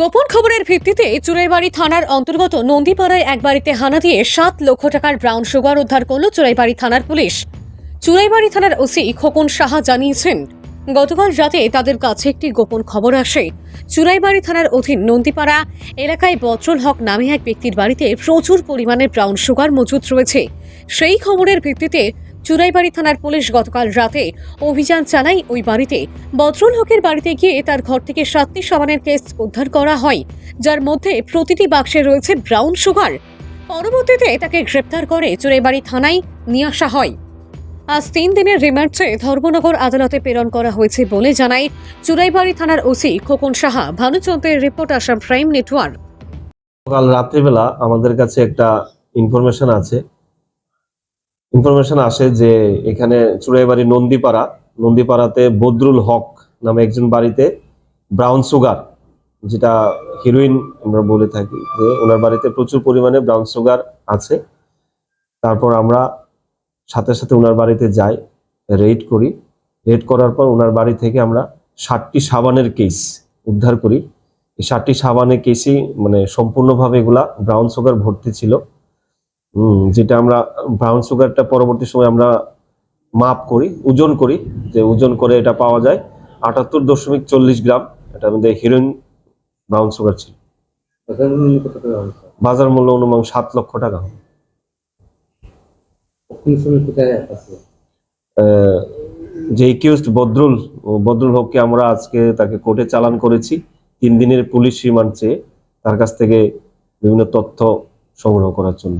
গোপন খবরের ভিত্তিতে চুরাইবাড়ি থানার অন্তর্গত নন্দীপাড়ায় এক বাড়িতে হানা দিয়ে 7 লক্ষ টাকার ব্রাউন সুগার উদ্ধার করল চুরাইবাড়ি থানার পুলিশ। চুরাইবাড়ি থানার ওসি খোকন সাহা জানিয়েছেন, গতকাল রাতে তাদের কাছে একটি গোপন খবর আসে। চুরাইবাড়ি থানার অধীন নন্দীপাড়া এলাকায় বজরুল হক নামে এক ব্যক্তির বাড়িতে প্রচুর পরিমাণে ব্রাউন সুগার মজুত রয়েছে। সেই খবরের ভিত্তিতে চুরাইবাড়ি থানার পুলিশ গতকাল রাতে অভিযান চালায় ওই বাড়িতে। বজরুল হকের বাড়িতে গিয়ে তার ঘর থেকে 7টি সাবানের কেস উদ্ধার করা হয়, যার মধ্যে প্রতিটি বাক্সে রয়েছে ব্রাউন সুগার। পরবর্তীতে তাকে গ্রেপ্তার করে চুরাইবাড়ি থানায় নিয়ে আসা হয়। আজ 3 দিনের রিমান্ড চেয়ে ধর্মনগর আদালতে প্রেরণ করা হয়েছে বলে জানায় চুরাইবাড়ি থানার ওসি খোকন সাহা। ভানুচন্দ্রের রিপোর্ট, আসাম প্রাইম নেটওয়ার্ক। কাল রাত্রিবেলা আমাদের কাছে একটা ইনফরমেশন আসে যে এখানে চুরাইবাড়ি নন্দীপাড়াতে বদরুল হক নামে একজন বাড়িতে ব্রাউন সুগার, যেটা হিরোইন আমরা বলে থাকি, যে ওনার বাড়িতে প্রচুর পরিমাণে ব্রাউন সুগার আছে। তারপর আমরা সাথে সাথে ওনার বাড়িতে যাই, রেড করার পর ওনার বাড়ি থেকে আমরা 7টি সাবানের কেস উদ্ধার করি। এই 7টি সাবানের কেসই মানে সম্পূর্ণভাবে এগুলা ব্রাউন সুগার ভর্তি ছিল। যেটা আমরা ব্রাউন সুগারটা পরবর্তী সময় আমরা মাপ করি, ওজন করে এটা পাওয়া যায় 78.40 গ্রাম। এটা আমাদের হিরোইন ব্রাউন সুগার ছিল। বাজার মূল্য অনুমান 7 লক্ষ টাকা। যে একিউজড বদরুল হককে আমরা আজকে তাকে কোর্টে চালান করেছি 3 দিনের পুলিশ রিমান্ড চেয়ে, তার কাছ থেকে বিভিন্ন তথ্য সংগ্রহ করার জন্য।